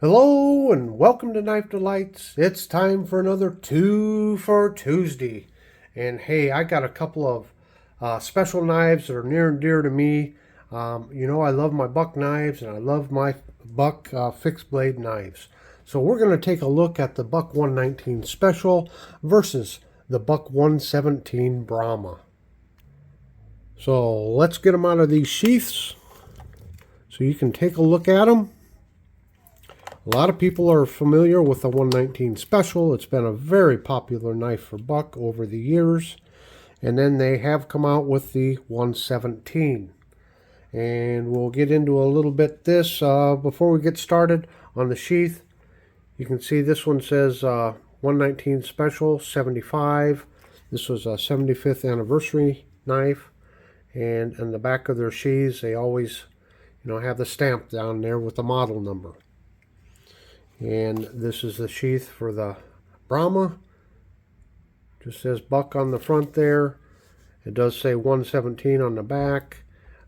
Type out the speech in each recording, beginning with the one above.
Hello and welcome to Knife Delights. It's time for another Two for Tuesday. And hey, I got a couple of special knives that are near and dear to me. I love my buck knives and I love my buck fixed blade knives. So we're going to take a look at the Buck 119 Special versus the Buck 117 Brahma. So let's get them out of these sheaths so you can take a look at them. A lot of people are familiar with the 119 Special. It's been a very popular knife for buck over the years. And then they have come out with the 117. And we'll get into a little bit this. Before we get started on the sheath, you can see this one says 119 Special 75. This was a 75th anniversary knife. And in the back of their sheaths, they always have the stamp down there with the model number. And this is the sheath for the Brahma. Just says buck on the front there. It does say 117 on the back.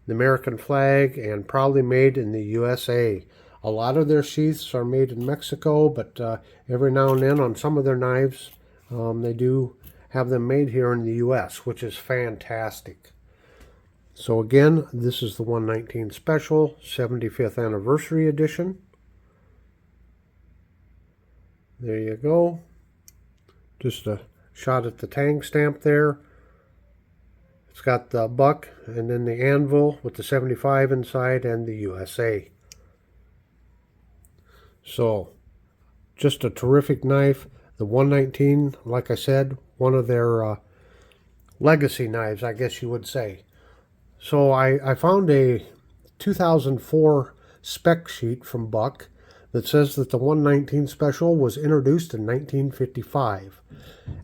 The American flag, and proudly made in the USA. A lot of their sheaths are made in Mexico, but every now and then on some of their knives, they do have them made here in the US, which is fantastic. So again, this is the 119 Special 75th Anniversary Edition. There you go. Just a shot at the tang stamp there. It's got the buck and then the anvil with the 75 inside and the USA. So, just a terrific knife. The 119, like I said, one of their legacy knives, I guess you would say. So I found a 2004 spec sheet from Buck that says that the 119 Special was introduced in 1955.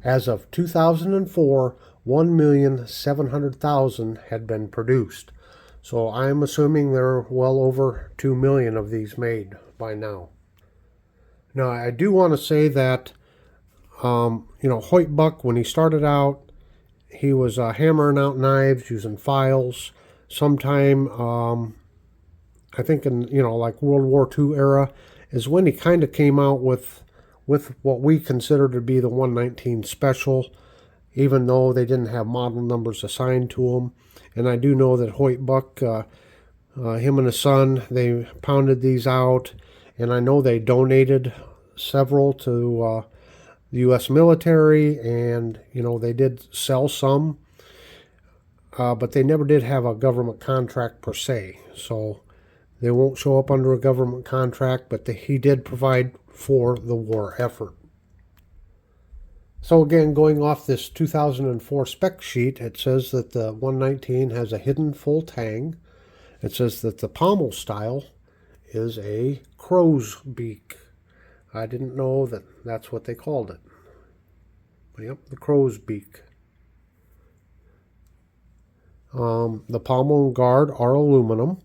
As of 2004, 1,700,000 had been produced. So I'm assuming there are well over 2 million of these made by now. Now, I do want to say that, Hoyt Buck, when he started out, he was hammering out knives using files. Sometime, I think in, like World War II era, is when he kind of came out with what we consider to be the 119 Special, even though they didn't have model numbers assigned to them. And I do know that Hoyt Buck, him and his son, they pounded these out, and I know they donated several to the U.S. military, and they did sell some, but they never did have a government contract per se. So they won't show up under a government contract, but he did provide for the war effort. So again, going off this 2004 spec sheet, it says that the 119 has a hidden full tang. It says that the pommel style is a crow's beak. I didn't know that that's what they called it. But yep, the crow's beak. The pommel and guard are aluminum.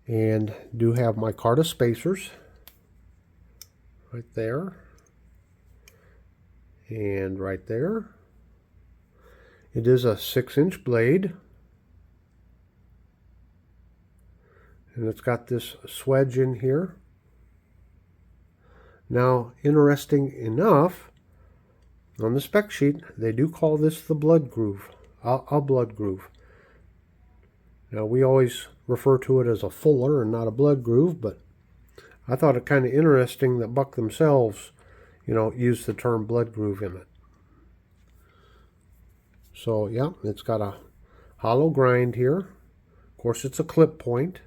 And do have micarta spacers right there and right there. It is a 6-inch blade, and it's got this swedge in here. Now, interesting enough, on the spec sheet, they do call this the blood groove, a blood groove. Now, we always refer to it as a fuller and not a blood groove, but I thought it kind of interesting that Buck themselves, used the term blood groove in it. So, yeah, it's got a hollow grind here. Of course, it's a clip point.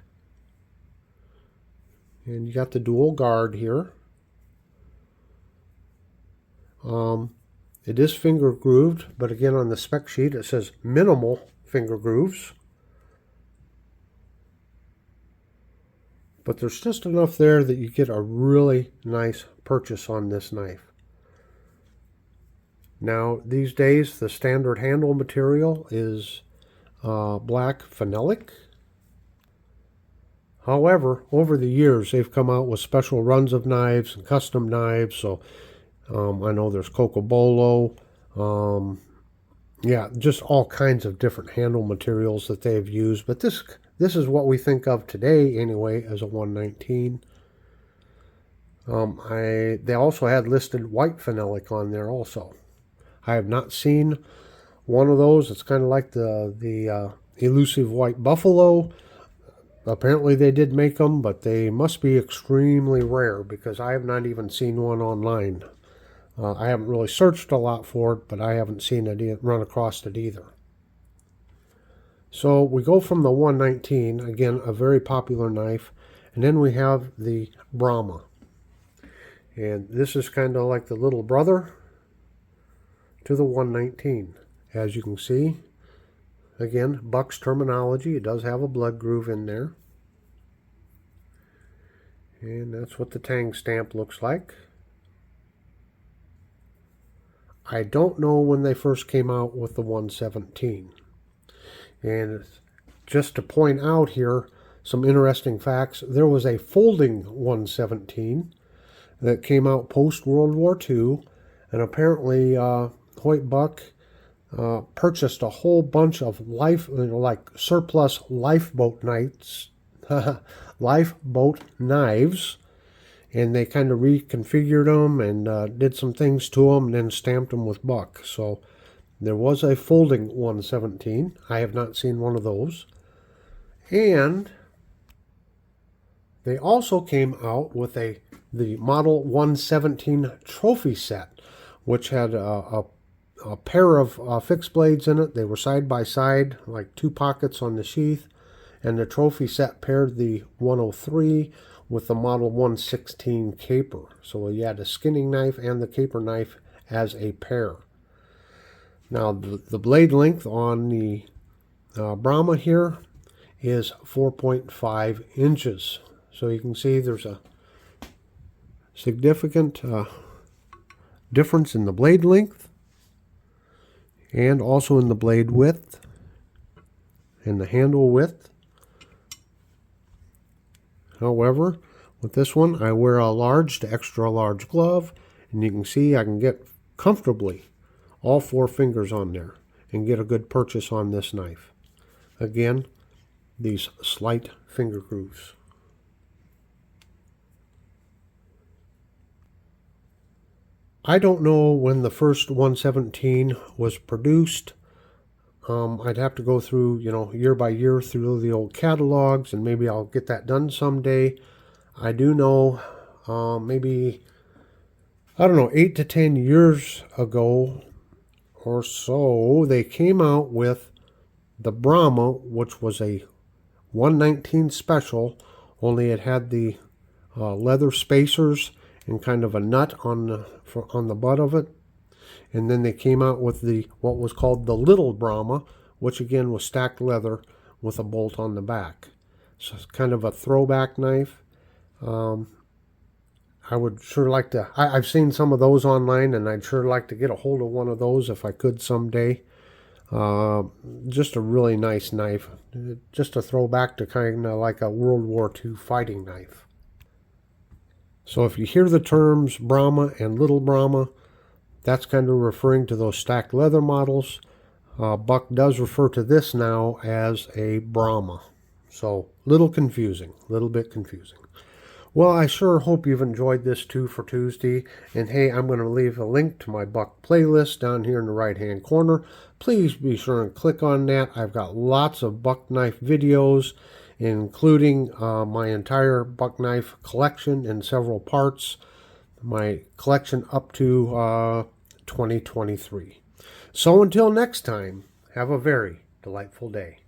And you got the dual guard here. It is finger grooved, but again, on the spec sheet, it says minimal finger grooves. But there's just enough there that you get a really nice purchase on this knife. Now, these days, the standard handle material is black phenolic. However, over the years, they've come out with special runs of knives and custom knives. So I know there's Cocobolo. Yeah, just all kinds of different handle materials that they've used. But this is what we think of today, anyway, as a 119. They also had listed white phenolic on there also. I have not seen one of those. It's kind of like the elusive white buffalo. Apparently they did make them, but they must be extremely rare because I have not even seen one online. I haven't really searched a lot for it, but I haven't seen it run across it either. So we go from the 119, again, a very popular knife, and then we have the Brahma. And this is kind of like the little brother to the 119. As you can see, again, Buck's terminology, it does have a blood groove in there. And that's what the tang stamp looks like. I don't know when they first came out with the 117. And just to point out here some interesting facts, there was a folding 117 that came out post-World War II, and apparently Hoyt Buck purchased a whole bunch of like surplus lifeboat knives, and they kind of reconfigured them and did some things to them and then stamped them with Buck. So there was a folding 117. I have not seen one of those. And they also came out with the Model 117 trophy set, which had a pair of fixed blades in it. They were side by side, like two pockets on the sheath. And the trophy set paired the 103 with the Model 116 caper. So you had a skinning knife and the caper knife as a pair. Now the blade length on the Brahma here is 4.5 inches. So you can see there's a significant difference in the blade length and also in the blade width and the handle width. However, with this one, I wear a large to extra large glove, and you can see I can get comfortably all 4 fingers on there and get a good purchase on this knife. Again, these slight finger grooves. I don't know when the first 117 was produced. I'd have to go through, year by year through the old catalogs, and maybe I'll get that done someday. I do know maybe, 8 to 10 years ago or so, they came out with the Brahma, which was a 119 special, only it had the leather spacers and kind of a nut on the butt of it. And then they came out with what was called the Little Brahma, which again was stacked leather with a bolt on the back. So it's kind of a throwback knife. I would sure like to, I've seen some of those online, and I'd sure like to get a hold of one of those if I could someday. Just a really nice knife. Just a throwback to kind of like a World War II fighting knife. So if you hear the terms Brahma and Little Brahma, that's kind of referring to those stacked leather models. Buck does refer to this now as a Brahma. So a little bit confusing. Well, I sure hope you've enjoyed this 2 for Tuesday. And hey, I'm going to leave a link to my Buck playlist down here in the right-hand corner. Please be sure and click on that. I've got lots of Buck knife videos, including my entire Buck knife collection in several parts. My collection up to 2023. So until next time, have a very delightful day.